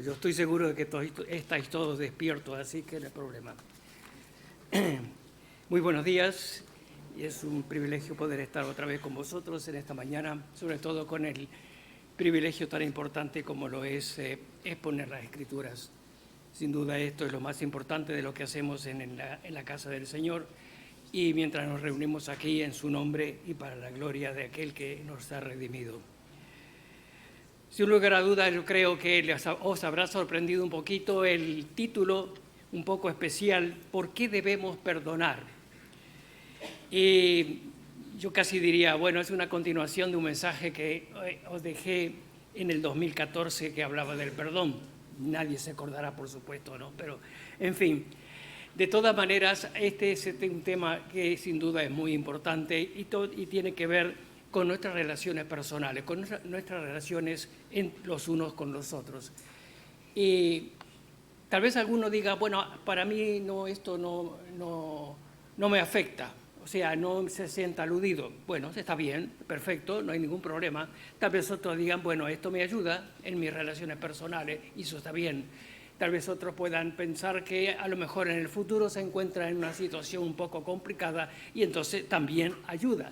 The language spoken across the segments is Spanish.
yo estoy seguro de que estáis todos despiertos, así que no hay problema. Muy buenos días, y es un privilegio poder estar otra vez con vosotros en esta mañana, sobre todo con el privilegio tan importante como lo es exponer las Escrituras. Sin duda esto es lo más importante de lo que hacemos en la casa del Señor, y mientras nos reunimos aquí en su nombre y para la gloria de aquel que nos ha redimido. Sin lugar a dudas, yo creo que os habrá sorprendido un poquito el título un poco especial, ¿por qué debemos perdonar? Y yo casi diría, bueno, es una continuación de un mensaje que os dejé en el 2014 que hablaba del perdón. Nadie se acordará, por supuesto, ¿no? Pero, en fin, de todas maneras, este es un tema que sin duda es muy importante y tiene que ver con nuestras relaciones personales, con nuestras relaciones los unos con los otros. Y tal vez alguno diga, bueno, para mí esto no me afecta, o sea, no se sienta aludido. Bueno, está bien, perfecto, no hay ningún problema. Tal vez otros digan, bueno, esto me ayuda en mis relaciones personales y eso está bien. Tal vez otros puedan pensar que a lo mejor en el futuro se encuentran en una situación un poco complicada y entonces también ayuda.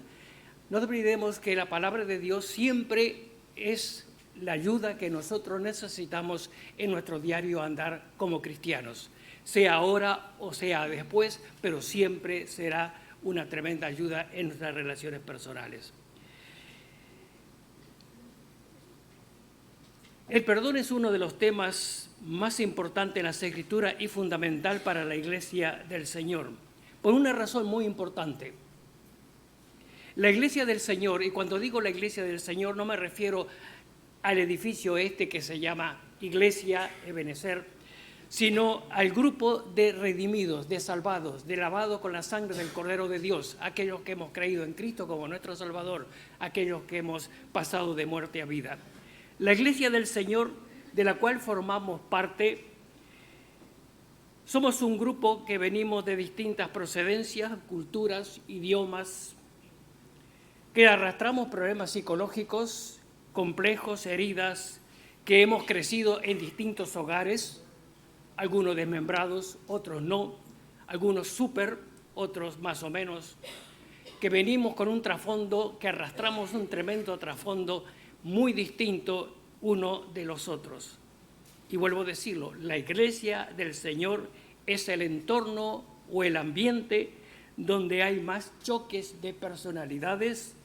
No olvidemos que la palabra de Dios siempre es la ayuda que nosotros necesitamos en nuestro diario andar como cristianos, sea ahora o sea después, pero siempre será una tremenda ayuda en nuestras relaciones personales. El perdón es uno de los temas más importantes en las Escrituras y fundamental para la Iglesia del Señor, por una razón muy importante. La Iglesia del Señor, y cuando digo la Iglesia del Señor no me refiero al edificio que se llama Iglesia Ebenezer, sino al grupo de redimidos, de salvados, de lavados con la sangre del Cordero de Dios, aquellos que hemos creído en Cristo como nuestro Salvador, aquellos que hemos pasado de muerte a vida. La Iglesia del Señor, de la cual formamos parte, somos un grupo que venimos de distintas procedencias, culturas, idiomas, que arrastramos problemas psicológicos complejos, heridas, que hemos crecido en distintos hogares, algunos desmembrados, otros no, algunos súper, otros más o menos, que venimos con un trasfondo, que arrastramos un tremendo trasfondo muy distinto uno de los otros. Y vuelvo a decirlo, la Iglesia del Señor es el entorno o el ambiente donde hay más choques de personalidades,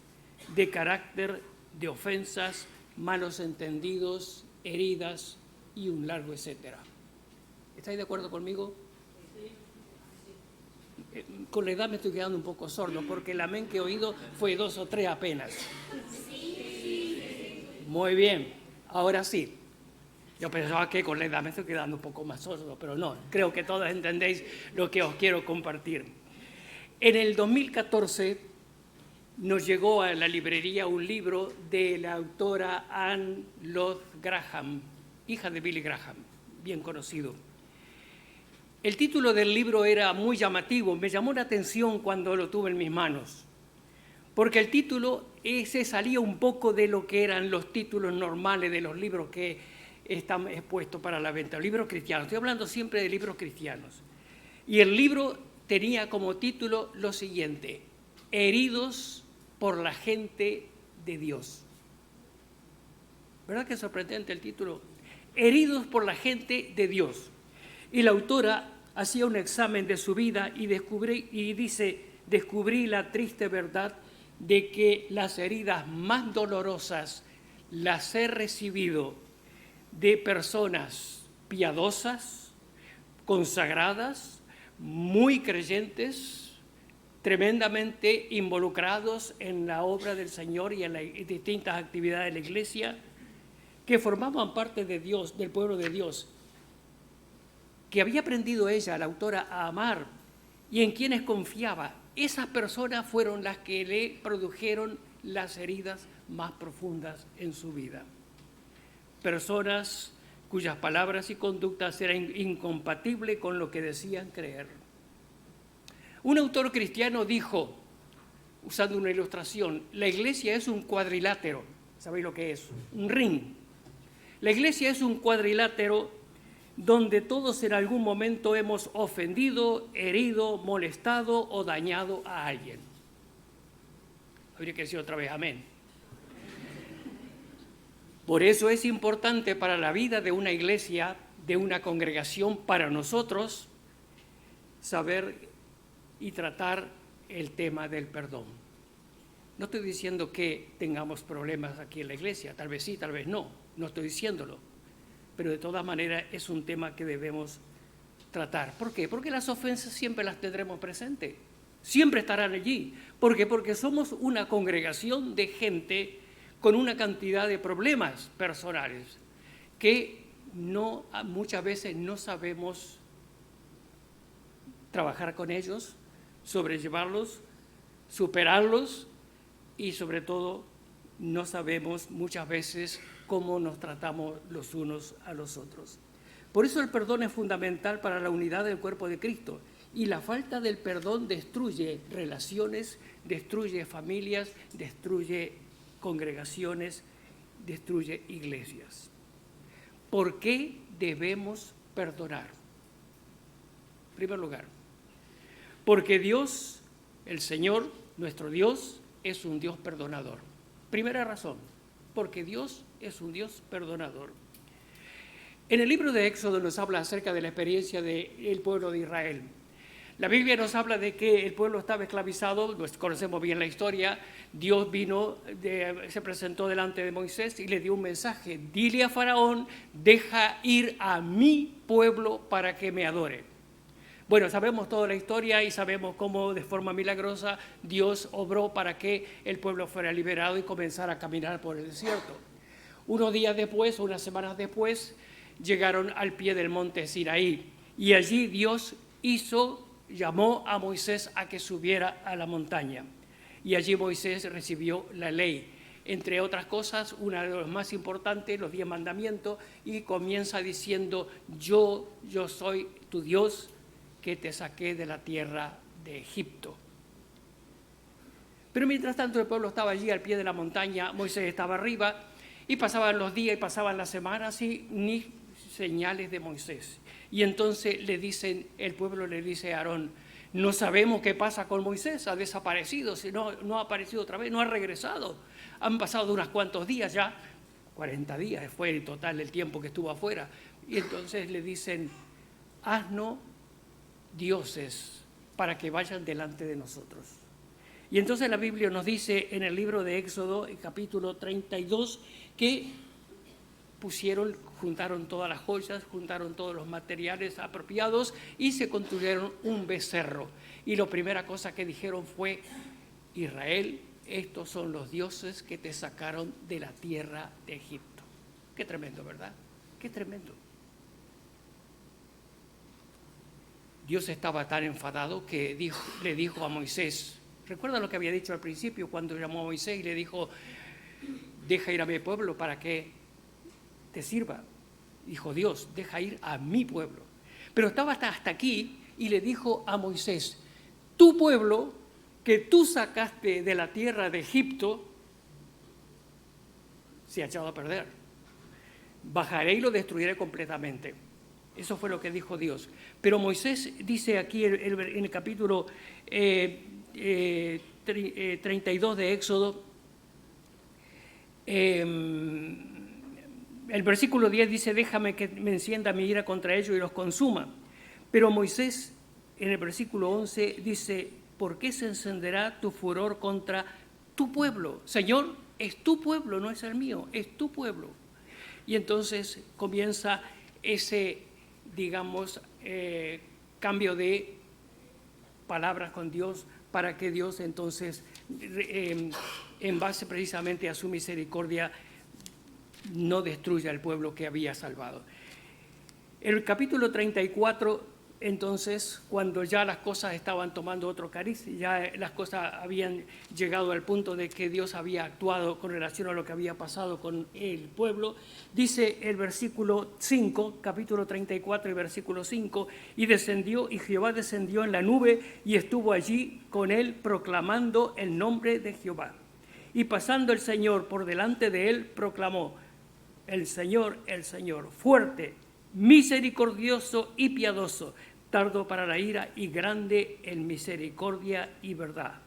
de carácter, de ofensas, malos entendidos, heridas y un largo etcétera. ¿Estáis de acuerdo conmigo? Sí. Con la edad me estoy quedando un poco sordo porque el amén que he oído fue 2 o 3 apenas. Sí. Muy bien, ahora sí. Yo pensaba que con la edad me estoy quedando un poco más sordo, pero no, creo que todos entendéis lo que os quiero compartir. En el 2014 nos llegó a la librería un libro de la autora Anne Loth Graham, hija de Billy Graham, bien conocido. El título del libro era muy llamativo, me llamó la atención cuando lo tuve en mis manos, porque el título se salía un poco de lo que eran los títulos normales de los libros que están expuestos para la venta, libros cristianos. Estoy hablando siempre de libros cristianos. Y el libro tenía como título lo siguiente: Heridos por la gente de Dios. ¿Verdad que es sorprendente el título? Heridos por la gente de Dios. Y la autora hacía un examen de su vida y descubrí la triste verdad de que las heridas más dolorosas las he recibido de personas piadosas, consagradas, muy creyentes, tremendamente involucrados en la obra del Señor y en las distintas actividades de la Iglesia, que formaban parte de Dios, del pueblo de Dios, que había aprendido ella, la autora, a amar y en quienes confiaba. Esas personas fueron las que le produjeron las heridas más profundas en su vida. Personas cuyas palabras y conductas eran incompatibles con lo que decían creer. Un autor cristiano dijo, usando una ilustración, la iglesia es un cuadrilátero. ¿Sabéis lo que es? Un ring. La iglesia es un cuadrilátero donde todos en algún momento hemos ofendido, herido, molestado o dañado a alguien. Habría que decir otra vez amén. Por eso es importante para la vida de una iglesia, de una congregación, para nosotros, saber y tratar el tema del perdón. No estoy diciendo que tengamos problemas aquí en la iglesia, tal vez sí, tal vez no estoy diciéndolo, pero de todas maneras es un tema que debemos tratar. ¿Por qué? Porque las ofensas siempre las tendremos presentes, siempre estarán allí. ¿Por qué? Porque somos una congregación de gente con una cantidad de problemas personales que muchas veces no sabemos trabajar con ellos, sobrellevarlos, superarlos y sobre todo no sabemos muchas veces cómo nos tratamos los unos a los otros. Por eso el perdón es fundamental para la unidad del cuerpo de Cristo, y la falta del perdón destruye relaciones, destruye familias, destruye congregaciones, destruye iglesias. ¿Por qué debemos perdonar? En primer lugar, porque Dios, el Señor, nuestro Dios, es un Dios perdonador. Primera razón, porque Dios es un Dios perdonador. En el libro de Éxodo nos habla acerca de la experiencia del pueblo de Israel. La Biblia nos habla de que el pueblo estaba esclavizado, conocemos bien la historia. Dios se presentó delante de Moisés y le dio un mensaje: dile a Faraón, deja ir a mi pueblo para que me adore. Bueno, sabemos toda la historia y sabemos cómo de forma milagrosa Dios obró para que el pueblo fuera liberado y comenzara a caminar por el desierto. Unos días después, unas semanas después, llegaron al pie del monte Sinaí y allí Dios llamó a Moisés a que subiera a la montaña. Y allí Moisés recibió la ley. Entre otras cosas, una de las más importantes, los 10 mandamientos, y comienza diciendo: yo soy tu Dios que te saqué de la tierra de Egipto. Pero mientras tanto el pueblo estaba allí al pie de la montaña, Moisés estaba arriba, y pasaban los días y pasaban las semanas y ni señales de Moisés. Y entonces el pueblo le dice a Aarón: no sabemos qué pasa con Moisés, ha desaparecido, si no ha aparecido otra vez, no ha regresado. Han pasado unos cuantos días ya, 40 días fue en total el tiempo que estuvo afuera. Y entonces le dicen: haznos dioses para que vayan delante de nosotros. Y entonces la Biblia nos dice en el libro de Éxodo, el capítulo 32, que juntaron todas las joyas, juntaron todos los materiales apropiados y se construyeron un becerro. Y la primera cosa que dijeron fue: Israel, estos son los dioses que te sacaron de la tierra de Egipto. Qué tremendo, ¿verdad? Qué tremendo. Dios estaba tan enfadado que le dijo a Moisés, ¿recuerdan lo que había dicho al principio cuando llamó a Moisés y le dijo: deja ir a mi pueblo para que te sirva? Dijo Dios: deja ir a mi pueblo. Pero estaba hasta aquí y le dijo a Moisés: tu pueblo que tú sacaste de la tierra de Egipto se ha echado a perder. Bajaré y lo destruiré completamente. Eso fue lo que dijo Dios. Pero Moisés dice aquí en el capítulo 32 de Éxodo, el versículo 10 dice: déjame que me encienda mi ira contra ellos y los consuma. Pero Moisés en el versículo 11 dice: ¿por qué se encenderá tu furor contra tu pueblo? Señor, es tu pueblo, no es el mío, es tu pueblo. Y entonces comienza ese, cambio de palabras con Dios, para que Dios entonces, en base precisamente a su misericordia, no destruya al pueblo que había salvado. El capítulo 34, entonces, cuando ya las cosas estaban tomando otro cariz, ya las cosas habían llegado al punto de que Dios había actuado con relación a lo que había pasado con el pueblo, dice el versículo 5, capítulo 34 y versículo 5: y Jehová descendió en la nube y estuvo allí con él proclamando el nombre de Jehová. Y pasando el Señor por delante de él, proclamó: el Señor, fuerte misericordioso y piadoso, tardo para la ira y grande en misericordia y verdad,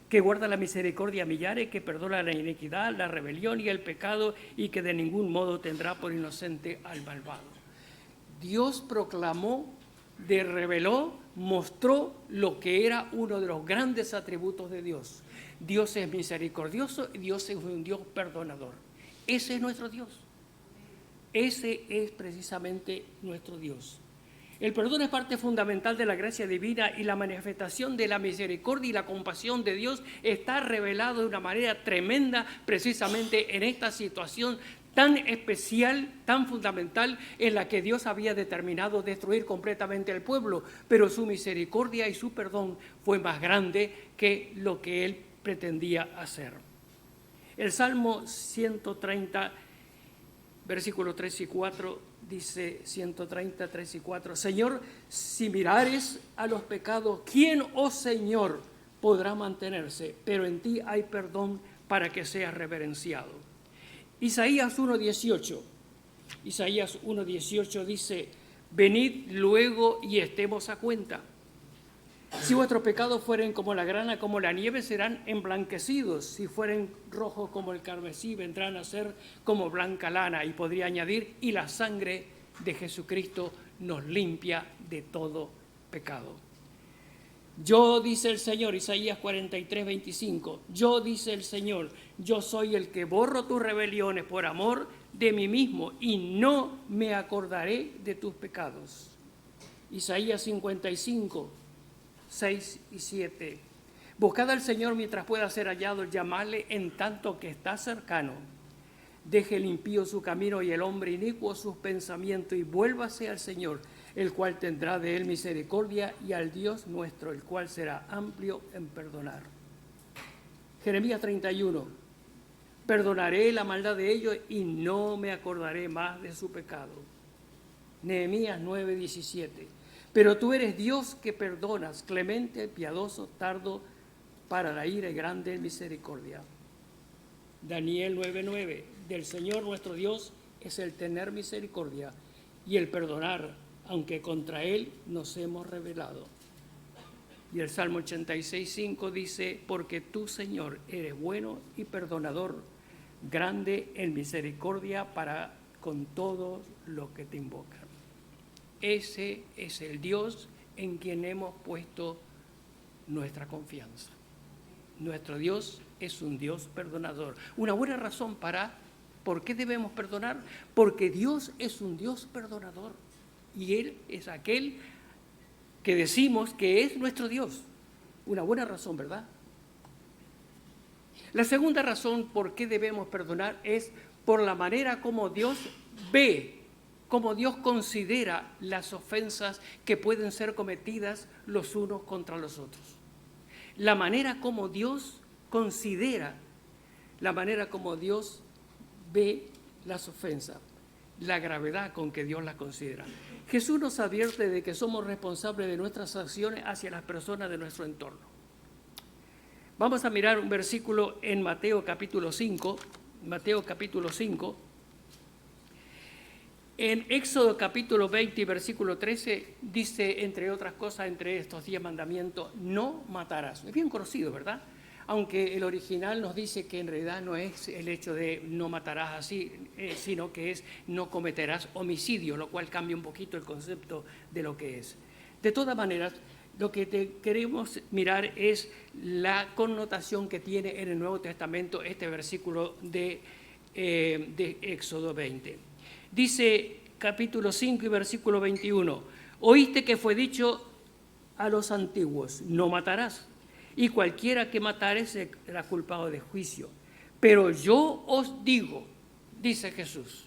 que guarda la misericordia a millares, que perdona la iniquidad, la rebelión y el pecado, y que de ningún modo tendrá por inocente al malvado. Dios proclamó, reveló, mostró lo que era uno de los grandes atributos de Dios. Dios es misericordioso y Dios es un Dios perdonador. Ese es nuestro Dios. Ese es precisamente nuestro Dios. El perdón es parte fundamental de la gracia divina y la manifestación de la misericordia y la compasión de Dios está revelado de una manera tremenda precisamente en esta situación tan especial, tan fundamental, en la que Dios había determinado destruir completamente al pueblo, pero su misericordia y su perdón fue más grande que lo que Él pretendía hacer. El Salmo 130, versículos 3 y 4, dice 130, 3 y 4, Señor, si mirares a los pecados, ¿quién, oh Señor, podrá mantenerse? Pero en ti hay perdón para que seas reverenciado. Isaías 1:18 dice, venid luego y estemos a cuenta. Si vuestros pecados fueren como la grana, como la nieve, serán emblanquecidos. Si fueren rojos como el carmesí, vendrán a ser como blanca lana. Y podría añadir, y la sangre de Jesucristo nos limpia de todo pecado. Yo, dice el Señor, Isaías 43:25, yo, dice el Señor, yo soy el que borro tus rebeliones por amor de mí mismo y no me acordaré de tus pecados. Isaías 55, 6 y 7. Buscad al Señor mientras pueda ser hallado, llamadle en tanto que está cercano. Deje el impío su camino y el hombre inicuo sus pensamientos y vuélvase al Señor, el cual tendrá de él misericordia, y al Dios nuestro, el cual será amplio en perdonar. Jeremías 31. Perdonaré la maldad de ellos y no me acordaré más de su pecado. Nehemías 9:17. Pero tú eres Dios que perdonas, clemente, piadoso, tardo para la ira y grande en misericordia. Daniel 9:9. Del Señor nuestro Dios es el tener misericordia y el perdonar, aunque contra Él nos hemos rebelado. Y el Salmo 86:5 dice, porque tú, Señor, eres bueno y perdonador, grande en misericordia para con todos los que te invocan. Ese es el Dios en quien hemos puesto nuestra confianza. Nuestro Dios es un Dios perdonador. Una buena razón ¿por qué debemos perdonar? Porque Dios es un Dios perdonador. Y Él es aquel que decimos que es nuestro Dios. Una buena razón, ¿verdad? La segunda razón por qué debemos perdonar es por la manera como Dios ve, como Dios considera las ofensas que pueden ser cometidas los unos contra los otros. La manera como Dios considera, la manera como Dios ve las ofensas, la gravedad con que Dios las considera. Jesús nos advierte de que somos responsables de nuestras acciones hacia las personas de nuestro entorno. Vamos a mirar un versículo en Mateo capítulo 5. Mateo capítulo 5. En Éxodo capítulo 20 y versículo 13 dice, entre otras cosas, entre estos 10 mandamientos, no matarás. Es bien conocido, ¿verdad? Aunque el original nos dice que en realidad no es el hecho de no matarás así, sino que es no cometerás homicidio, lo cual cambia un poquito el concepto de lo que es. De todas maneras, lo que queremos mirar es la connotación que tiene en el Nuevo Testamento este versículo de Éxodo 20. Dice capítulo 5 y versículo 21, oíste que fue dicho a los antiguos, no matarás. Y cualquiera que matare será culpado de juicio. Pero yo os digo, dice Jesús,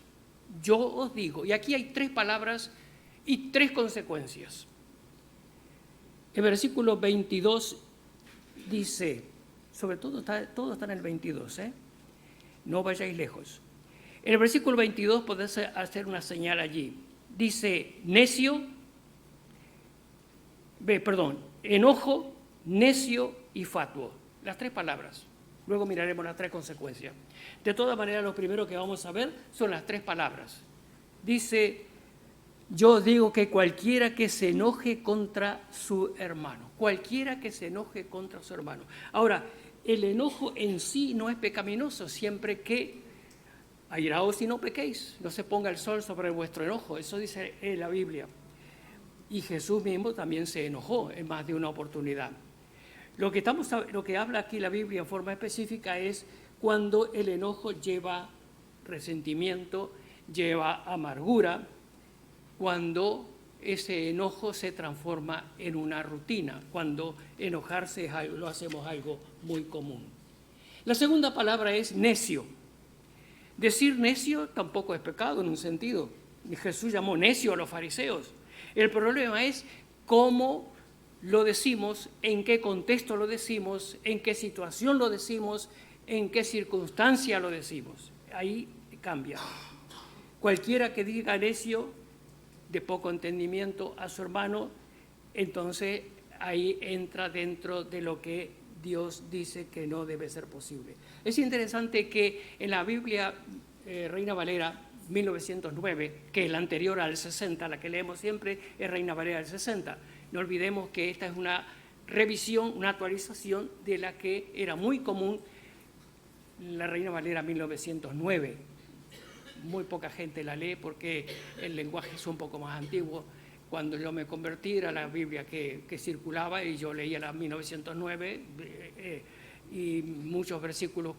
yo os digo, y aquí hay 3 palabras y 3 consecuencias. El versículo 22 dice, sobre todo todo está en el 22, no vayáis lejos. En el versículo 22 podés hacer una señal allí. Dice, enojo, necio y fatuo. Las 3 palabras. Luego miraremos las 3 consecuencias. De todas maneras, lo primero que vamos a ver son las 3 palabras. Dice, Yo digo que cualquiera que se enoje contra su hermano, cualquiera que se enoje contra su hermano. Ahora, el enojo en sí no es pecaminoso, siempre que airaos y no pequéis, no se ponga el sol sobre vuestro enojo, eso dice la Biblia. Y Jesús mismo también se enojó en más de una oportunidad. Lo que habla aquí la Biblia en forma específica es cuando el enojo lleva resentimiento, lleva amargura, cuando ese enojo se transforma en una rutina, cuando enojarse lo hacemos algo muy común. La segunda palabra es necio. Decir necio tampoco es pecado en un sentido. Jesús llamó necio a los fariseos. El problema es cómo lo decimos, en qué contexto lo decimos, en qué situación lo decimos, en qué circunstancia lo decimos. Ahí cambia. Cualquiera que diga necio, de poco entendimiento a su hermano, entonces ahí entra dentro de lo que Dios dice que no debe ser posible. Es interesante que en la Biblia Reina Valera 1909, que es la anterior al 60, la que leemos siempre es Reina Valera del 60. No olvidemos que esta es una revisión, una actualización de la que era muy común la Reina Valera 1909. Muy poca gente la lee porque el lenguaje es un poco más antiguo. Cuando yo me convertí era la Biblia que circulaba y yo leía la 1909 y muchos versículos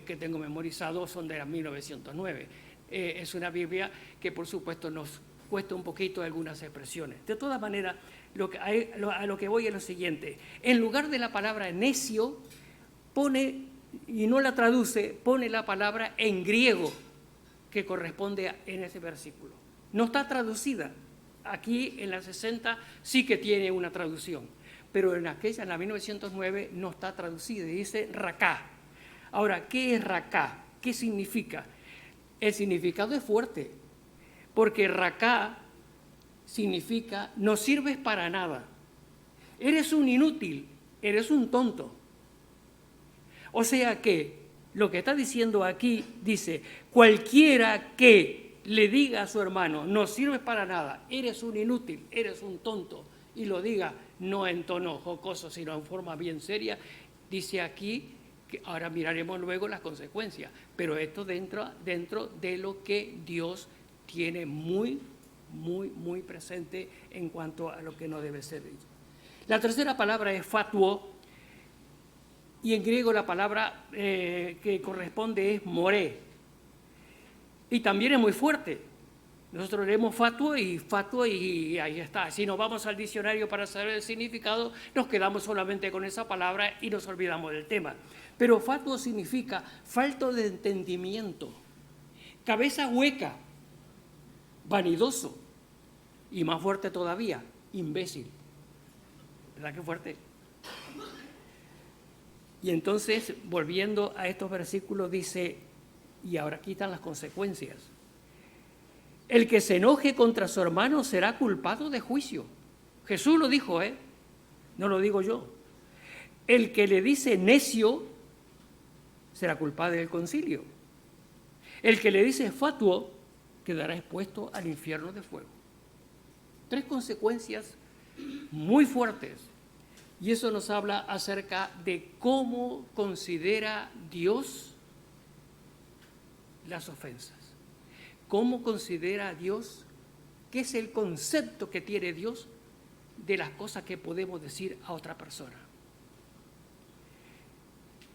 que tengo memorizados son de la 1909. Es una Biblia que por supuesto nos cuesta un poquito algunas expresiones. De todas maneras, a lo que voy es lo siguiente. En lugar de la palabra necio, pone, y no la traduce, pone la palabra en griego que corresponde en ese versículo. No está traducida. Aquí en la 60 sí que tiene una traducción, pero en la 1909 no está traducida, dice raká. Ahora, ¿qué es raká? ¿Qué significa? El significado es fuerte, porque raká significa no sirves para nada, eres un inútil, eres un tonto. O sea que lo que está diciendo aquí dice, cualquiera que le diga a su hermano, no sirves para nada, eres un inútil, eres un tonto, y lo diga no en tono jocoso, sino en forma bien seria, dice aquí, que ahora miraremos luego las consecuencias, pero esto dentro de lo que Dios tiene muy presente en cuanto a lo que no debe ser dicho. La tercera palabra es fatuo, y en griego la palabra que corresponde es moré. Y también es muy fuerte. Nosotros leemos fatuo y ahí está. Si nos vamos al diccionario para saber el significado, nos quedamos solamente con esa palabra y nos olvidamos del tema. Pero fatuo significa falto de entendimiento, cabeza hueca, vanidoso y más fuerte todavía, imbécil. ¿Verdad que fuerte? Y entonces, volviendo a estos versículos, dice, y ahora aquí están las consecuencias. El que se enoje contra su hermano será culpado de juicio. Jesús lo dijo, no lo digo yo. El que le dice necio será culpado del concilio. El que le dice fatuo quedará expuesto al infierno de fuego. 3 consecuencias muy fuertes. Y eso nos habla acerca de cómo considera Dios las ofensas. ¿Cómo considera Dios? ¿Qué es el concepto que tiene Dios de las cosas que podemos decir a otra persona?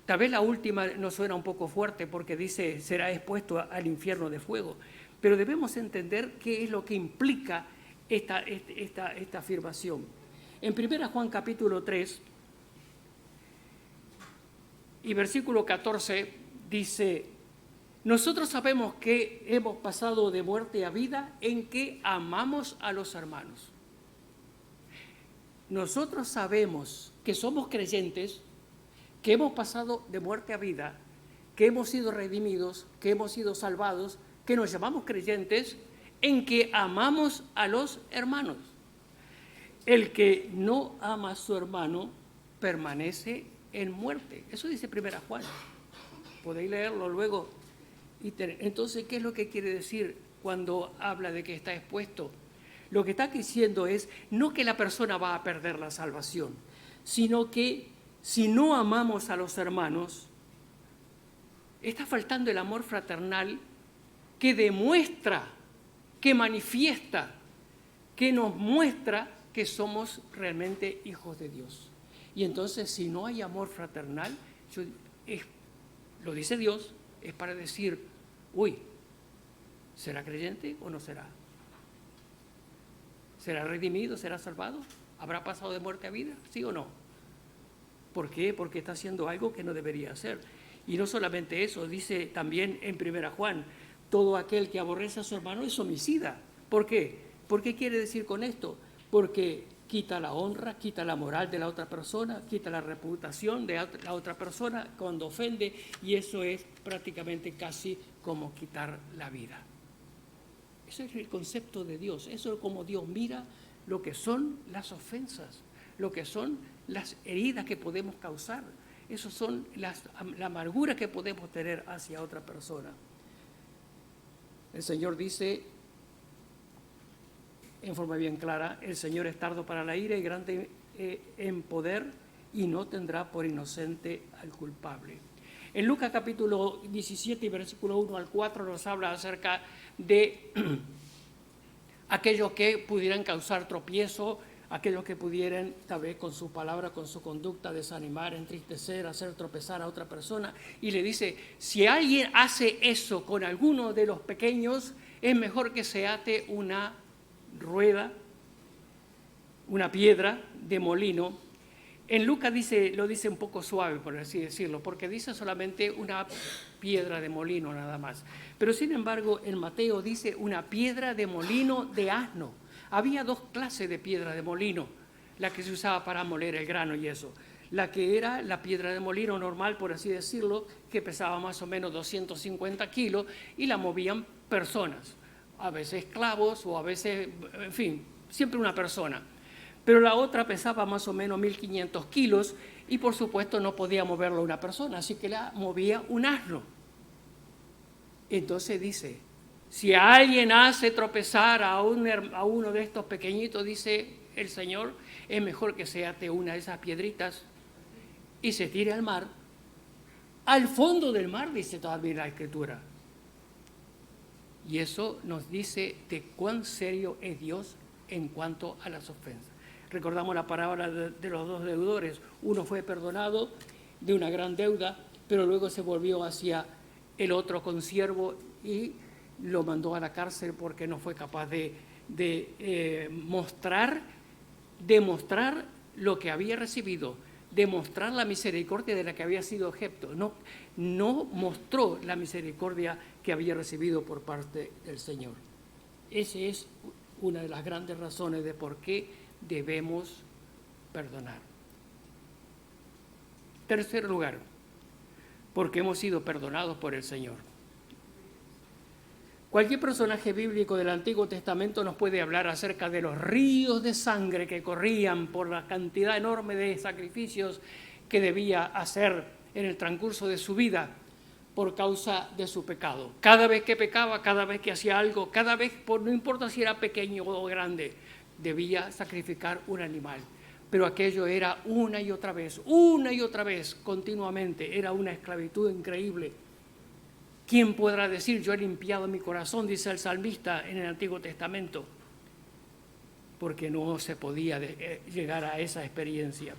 Tal vez la última nos suena un poco fuerte porque dice será expuesto al infierno de fuego, pero debemos entender qué es lo que implica esta afirmación. En 1 Juan capítulo 3 y versículo 14 dice, nosotros sabemos que hemos pasado de muerte a vida en que amamos a los hermanos. Nosotros sabemos que somos creyentes, que hemos pasado de muerte a vida, que hemos sido redimidos, que hemos sido salvados, que nos llamamos creyentes, en que amamos a los hermanos. El que no ama a su hermano permanece en muerte. Eso dice 1 Juan. Podéis leerlo luego. Entonces, ¿qué es lo que quiere decir cuando habla de que está expuesto? Lo que está diciendo es no que la persona va a perder la salvación, sino que si no amamos a los hermanos, está faltando el amor fraternal que demuestra, que manifiesta, que nos muestra que somos realmente hijos de Dios. Y entonces, si no hay amor fraternal, lo dice Dios, es para decir, uy, ¿será creyente o no será? ¿Será redimido? ¿Será salvado? ¿Habrá pasado de muerte a vida? ¿Sí o no? ¿Por qué? Porque está haciendo algo que no debería hacer. Y no solamente eso, dice también en 1 Juan, todo aquel que aborrece a su hermano es homicida. ¿Por qué? ¿Por qué quiere decir con esto? Porque quita la honra, quita la moral de la otra persona, quita la reputación de la otra persona cuando ofende, y eso es prácticamente casi como quitar la vida. Eso es el concepto de Dios, eso es como Dios mira lo que son las ofensas, lo que son las heridas que podemos causar, eso son la amargura que podemos tener hacia otra persona. El Señor dice en forma bien clara, el Señor es tardo para la ira y grande en poder, y no tendrá por inocente al culpable. En Lucas capítulo 17 y versículo 1 al 4 nos habla acerca de aquellos que pudieran causar tropiezo, aquellos que pudieran, tal vez con su palabra, con su conducta, desanimar, entristecer, hacer tropezar a otra persona. Y le dice, si alguien hace eso con alguno de los pequeños, es mejor que se ate una rueda, una piedra de molino. En Lucas lo dice un poco suave, por así decirlo, porque dice solamente una piedra de molino nada más. Pero sin embargo, en Mateo dice una piedra de molino de asno. Había dos clases de piedra de molino, la que se usaba para moler el grano y eso. La que era la piedra de molino normal, por así decirlo, que pesaba más o menos 250 kilos y la movían personas, a veces esclavos o a veces, en fin, siempre una persona. Pero la otra pesaba más o menos 1.500 kilos y por supuesto no podía moverla una persona, así que la movía un asno. Entonces dice, si alguien hace tropezar a uno de estos pequeñitos, dice el Señor, es mejor que se ate una de esas piedritas y se tire al mar, al fondo del mar, dice todavía la Escritura. Y eso nos dice de cuán serio es Dios en cuanto a las ofensas. Recordamos la parábola de los dos deudores. Uno fue perdonado de una gran deuda, pero luego se volvió hacia el otro consiervo y lo mandó a la cárcel porque no fue capaz de demostrar lo que había recibido, demostrar la misericordia de la que había sido objeto. No mostró la misericordia que había recibido por parte del Señor. Esa es una de las grandes razones de por qué debemos perdonar. Tercer lugar, porque hemos sido perdonados por el Señor. Cualquier personaje bíblico del Antiguo Testamento nos puede hablar acerca de los ríos de sangre que corrían por la cantidad enorme de sacrificios que debía hacer en el transcurso de su vida por causa de su pecado. Cada vez que pecaba, cada vez que hacía algo, cada vez, no importa si era pequeño o grande, debía sacrificar un animal. Pero aquello era una y otra vez, continuamente. Era una esclavitud increíble. ¿Quién podrá decir, yo he limpiado mi corazón, dice el salmista en el Antiguo Testamento? Porque no se podía llegar a esa experiencia.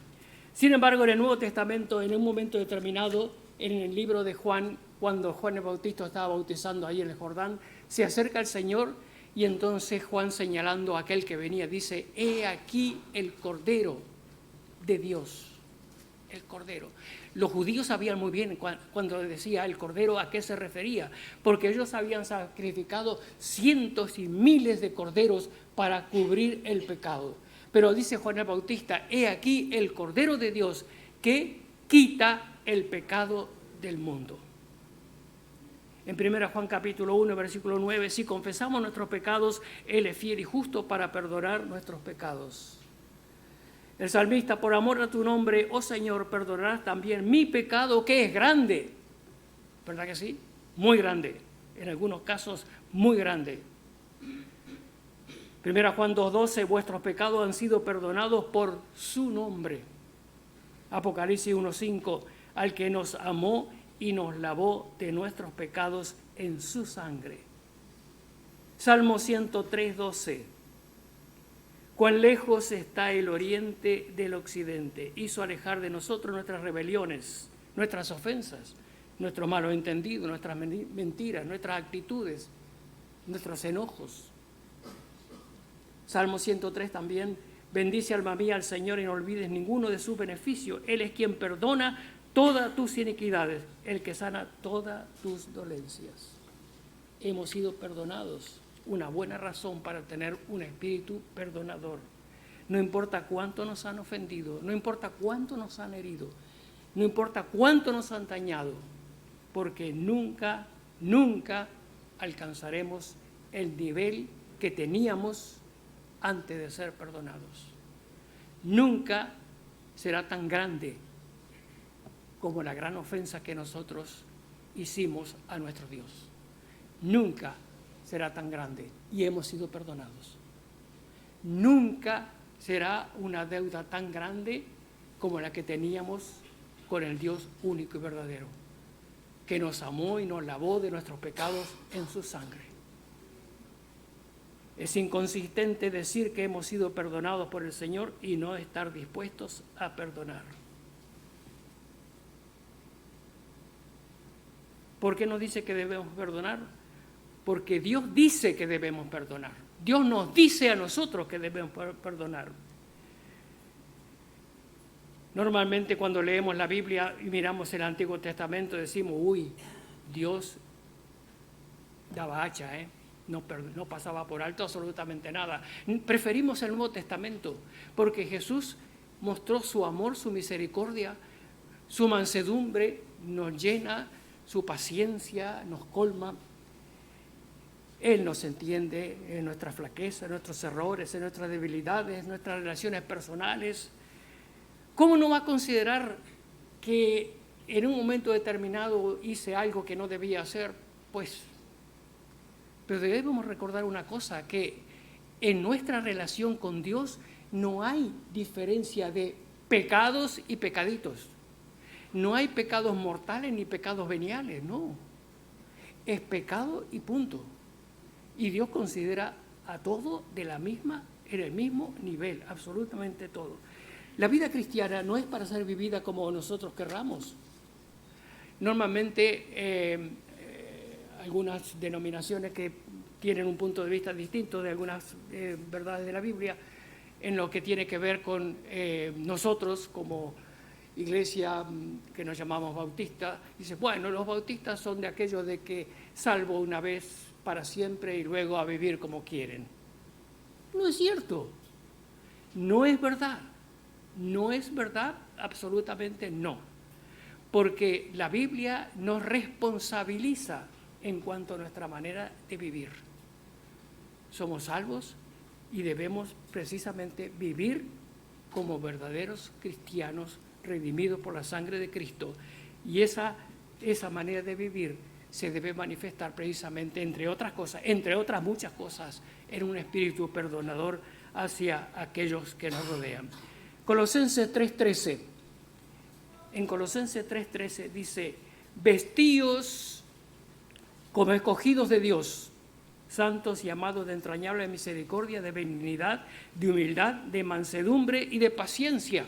Sin embargo, en el Nuevo Testamento, en un momento determinado, en el libro de Juan, cuando Juan el Bautista estaba bautizando ahí en el Jordán, se acerca el Señor y entonces Juan, señalando a aquel que venía, dice, he aquí el Cordero de Dios. El Cordero. Los judíos sabían muy bien cuando decía el Cordero a qué se refería, porque ellos habían sacrificado cientos y miles de corderos para cubrir el pecado. Pero dice Juan el Bautista, he aquí el Cordero de Dios que quita el pecado del mundo. En 1 Juan capítulo 1, versículo 9, si confesamos nuestros pecados, Él es fiel y justo para perdonar nuestros pecados. El salmista, por amor a tu nombre, oh Señor, perdonarás también mi pecado, que es grande. ¿Verdad que sí? Muy grande. En algunos casos, muy grande. 1 Juan 2:12, vuestros pecados han sido perdonados por su nombre. Apocalipsis 1:5, al que nos amó y nos lavó de nuestros pecados en su sangre. Salmo 103:12, cuán lejos está el oriente del occidente. Hizo alejar de nosotros nuestras rebeliones, nuestras ofensas, nuestros malos entendidos, nuestras mentiras, nuestras actitudes, nuestros enojos. Salmo 103 también, bendice alma mía al Señor y no olvides ninguno de sus beneficios. Él es quien perdona todas tus iniquidades, el que sana todas tus dolencias. Hemos sido perdonados, una buena razón para tener un espíritu perdonador. No importa cuánto nos han ofendido, no importa cuánto nos han herido, no importa cuánto nos han dañado, porque nunca, nunca alcanzaremos el nivel que teníamos antes de ser perdonados. Nunca será tan grande como la gran ofensa que nosotros hicimos a nuestro Dios. Nunca será tan grande y hemos sido perdonados. Nunca será una deuda tan grande como la que teníamos con el Dios único y verdadero, que nos amó y nos lavó de nuestros pecados en su sangre. Es inconsistente decir que hemos sido perdonados por el Señor y no estar dispuestos a perdonar. ¿Por qué nos dice que debemos perdonar? Porque Dios dice que debemos perdonar. Dios nos dice a nosotros que debemos perdonar. Normalmente cuando leemos la Biblia y miramos el Antiguo Testamento decimos, uy, Dios daba hacha, no pasaba por alto absolutamente nada. Preferimos el Nuevo Testamento porque Jesús mostró su amor, su misericordia, su mansedumbre, nos llena, su paciencia nos colma. Él nos entiende en nuestra flaqueza, en nuestros errores, en nuestras debilidades, en nuestras relaciones personales. ¿Cómo no va a considerar que en un momento determinado hice algo que no debía hacer? Pero debemos recordar una cosa, que en nuestra relación con Dios no hay diferencia de pecados y pecaditos. No hay pecados mortales ni pecados veniales, no. Es pecado y punto. Y Dios considera a todo en el mismo nivel, absolutamente todo. La vida cristiana no es para ser vivida como nosotros querramos. Normalmente algunas denominaciones que tienen un punto de vista distinto de algunas verdades de la Biblia en lo que tiene que ver con nosotros como iglesia que nos llamamos bautistas. Dice, bueno, los bautistas son de aquellos de que salvo una vez para siempre y luego a vivir como quieren. No es cierto. No es verdad. No es verdad, absolutamente no. Porque la Biblia nos responsabiliza en cuanto a nuestra manera de vivir. Somos salvos y debemos precisamente vivir como verdaderos cristianos redimidos por la sangre de Cristo. Y esa manera de vivir se debe manifestar precisamente, entre otras cosas, entre otras muchas cosas, en un espíritu perdonador hacia aquellos que nos rodean. Colosenses 3:13. En Colosenses 3:13 dice, vestíos como escogidos de Dios, santos y amados de entrañable misericordia, de benignidad, de humildad, de mansedumbre y de paciencia.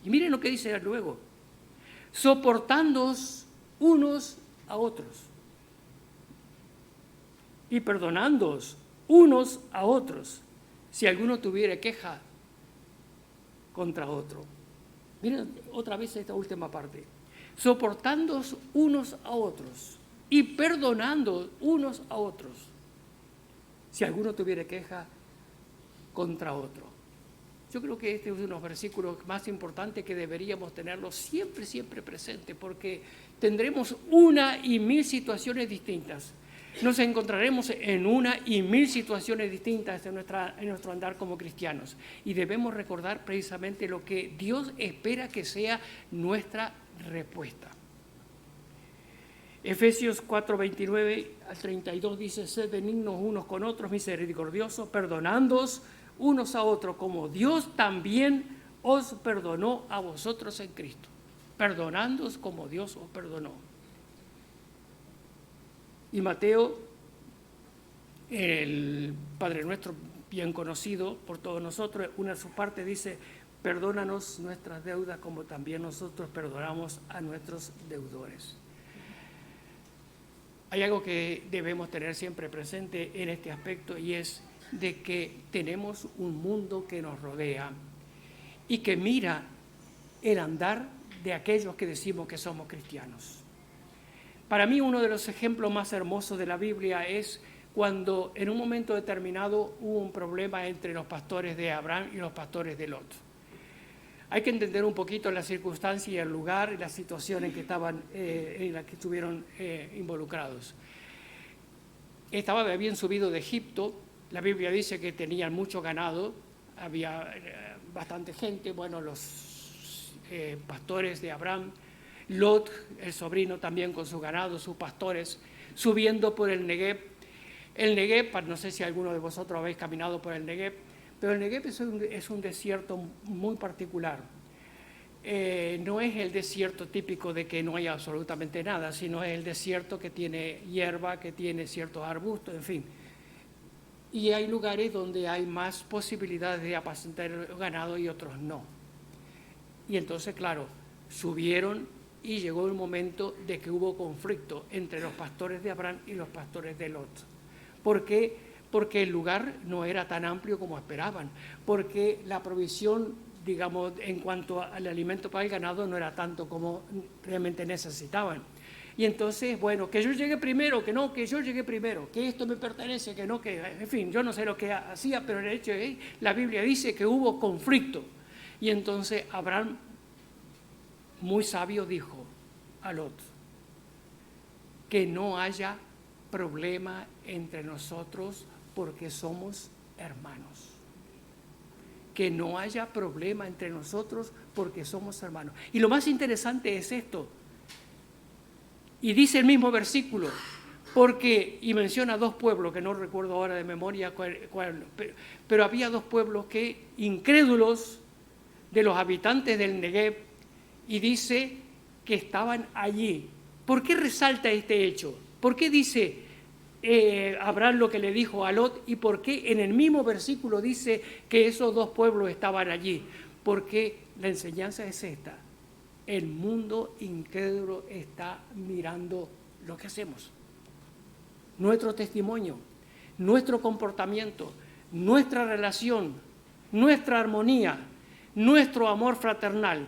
Y miren lo que dice luego, soportándoos unos a otros y perdonándoos unos a otros, si alguno tuviere queja contra otro. Miren otra vez esta última parte. Soportándoos unos a otros y perdonando unos a otros, si alguno tuviere queja contra otro. Yo creo que este es uno de los versículos más importantes que deberíamos tenerlos siempre, siempre presente, porque tendremos una y mil situaciones distintas. Nos encontraremos en una y mil situaciones distintas en nuestro andar como cristianos. Y debemos recordar precisamente lo que Dios espera que sea nuestra respuesta. Efesios 4, 29 al 32 dice: sed benignos unos con otros, misericordiosos, perdonándoos unos a otros, como Dios también os perdonó a vosotros en Cristo. Perdonándoos como Dios os perdonó. Y Mateo, el Padre Nuestro bien conocido por todos nosotros, una de sus partes dice: perdónanos nuestras deudas como también nosotros perdonamos a nuestros deudores. Hay algo que debemos tener siempre presente en este aspecto, y es de que tenemos un mundo que nos rodea y que mira el andar de aquellos que decimos que somos cristianos. Para mí, uno de los ejemplos más hermosos de la Biblia es cuando en un momento determinado hubo un problema entre los pastores de Abraham y los pastores de Lot. Hay que entender un poquito la circunstancia y el lugar y la situación en que estuvieron involucrados. Habían subido de Egipto. La Biblia dice que tenían mucho ganado, había bastante gente. Bueno, los pastores de Abraham, Lot, el sobrino, también con su ganado, sus pastores, subiendo por el Negev. El Negev, no sé si alguno de vosotros habéis caminado por el Negev, pero el Negev es un desierto muy particular. No es el desierto típico de que no hay absolutamente nada, sino es el desierto que tiene hierba, que tiene ciertos arbustos, en fin. Y hay lugares donde hay más posibilidades de apacentar el ganado y otros no. Y entonces, claro, subieron y llegó el momento de que hubo conflicto entre los pastores de Abraham y los pastores de Lot. ¿Por qué? Porque el lugar no era tan amplio como esperaban, porque la provisión, digamos, en cuanto al alimento para el ganado no era tanto como realmente necesitaban. Y entonces, bueno, que yo llegue primero, que no, que yo llegue primero, que esto me pertenece, que no, que, en fin, yo no sé lo que hacía, pero el hecho es, la Biblia dice que hubo conflicto. Y entonces Abraham, muy sabio, dijo a Lot: que no haya problema entre nosotros porque somos hermanos. Que no haya problema entre nosotros porque somos hermanos. Y lo más interesante es esto. Y dice el mismo versículo, y menciona dos pueblos, que no recuerdo ahora de memoria pero había dos pueblos que, incrédulos, de los habitantes del Negev, y dice que estaban allí. ¿Por qué resalta este hecho? ¿Por qué dice Abraham lo que le dijo a Lot, y por qué en el mismo versículo dice que esos dos pueblos estaban allí? Porque la enseñanza es esta: el mundo incrédulo está mirando lo que hacemos, nuestro testimonio, nuestro comportamiento, nuestra relación, nuestra armonía, nuestro amor fraternal.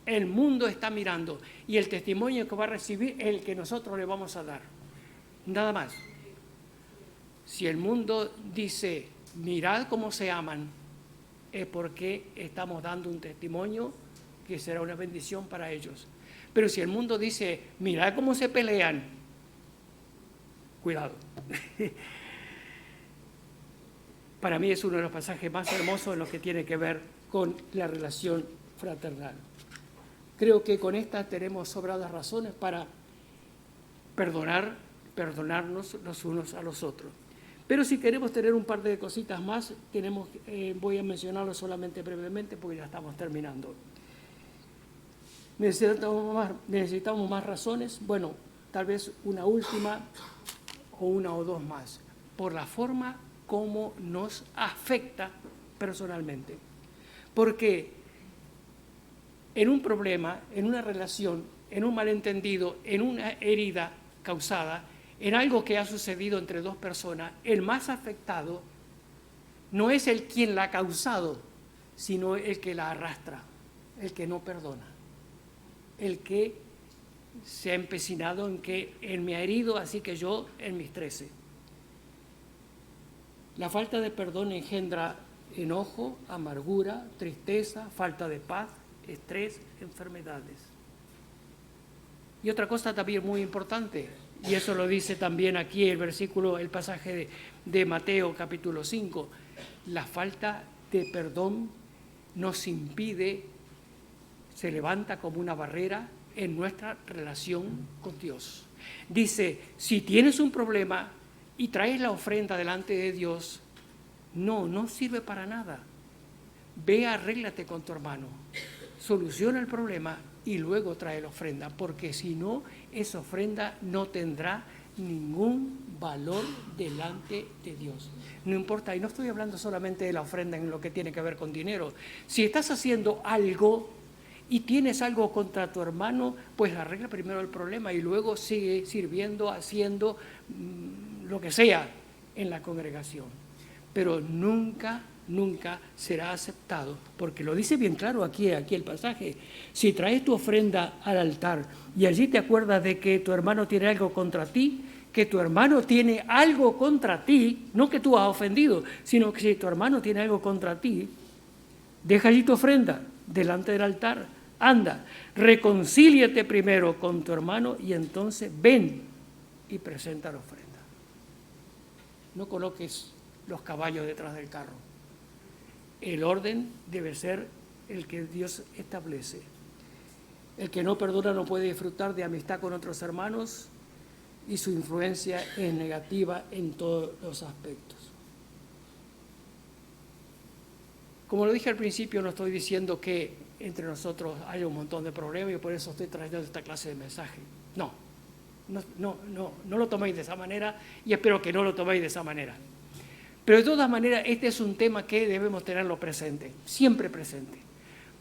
El mundo está mirando, y el testimonio que va a recibir es el que nosotros le vamos a dar, nada más. Si el mundo dice: mirad cómo se aman, es porque estamos dando un testimonio que será una bendición para ellos. Pero si el mundo dice: mirad cómo se pelean, cuidado. Para mí es uno de los pasajes más hermosos en lo que tiene que ver con la relación fraternal. Creo que con esta tenemos sobradas razones para perdonarnos los unos a los otros. Pero si queremos tener un par de cositas más, voy a mencionarlo solamente brevemente porque ya estamos terminando. ¿Necesitamos más razones? Bueno, tal vez una última o una o dos más, por la forma como nos afecta personalmente. Porque en un problema, en una relación, en un malentendido, en una herida causada, en algo que ha sucedido entre dos personas, el más afectado no es quien la ha causado, sino el que la arrastra, el que no perdona, el que se ha empecinado en que él me ha herido, así que yo en mis 13. La falta de perdón engendra enojo, amargura, tristeza, falta de paz, estrés, enfermedades. Y otra cosa también muy importante, y eso lo dice también aquí el pasaje de Mateo capítulo 5, la falta de perdón nos impide, se levanta como una barrera en nuestra relación con Dios. Dice, si tienes un problema y traes la ofrenda delante de Dios, no sirve para nada. Ve, arréglate con tu hermano, soluciona el problema y luego trae la ofrenda, porque si no, esa ofrenda no tendrá ningún valor delante de Dios. No importa, y no estoy hablando solamente de la ofrenda en lo que tiene que ver con dinero. Si estás haciendo algo y tienes algo contra tu hermano, pues arregla primero el problema y luego sigue sirviendo, haciendo lo que sea en la congregación. Pero nunca será aceptado, porque lo dice bien claro aquí el pasaje. Si traes tu ofrenda al altar y allí te acuerdas de que tu hermano tiene algo contra ti, que tu hermano tiene algo contra ti, no que tú has ofendido, sino que si tu hermano tiene algo contra ti, deja allí tu ofrenda delante del altar, anda, reconcíliate primero con tu hermano y entonces ven y presenta la ofrenda. No coloques los caballos detrás del carro. El orden debe ser el que Dios establece. El que no perdona no puede disfrutar de amistad con otros hermanos y su influencia es negativa en todos los aspectos. Como lo dije al principio, no estoy diciendo que entre nosotros haya un montón de problemas y por eso estoy trayendo esta clase de mensaje. No lo toméis de esa manera y espero que no lo toméis de esa manera. Pero de todas maneras, este es un tema que debemos tenerlo presente, siempre presente,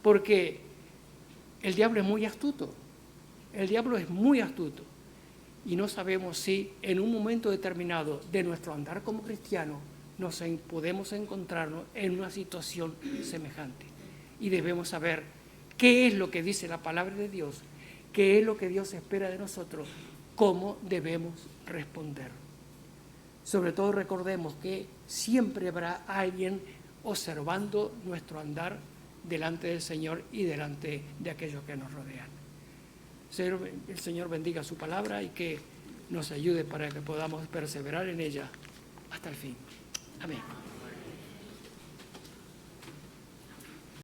porque el diablo es muy astuto, y no sabemos si en un momento determinado de nuestro andar como cristianos podemos encontrarnos en una situación semejante. Y debemos saber qué es lo que dice la palabra de Dios, qué es lo que Dios espera de nosotros, cómo debemos responder. Sobre todo recordemos que siempre habrá alguien observando nuestro andar delante del Señor y delante de aquellos que nos rodean. El Señor bendiga su palabra y que nos ayude para que podamos perseverar en ella hasta el fin. Amén.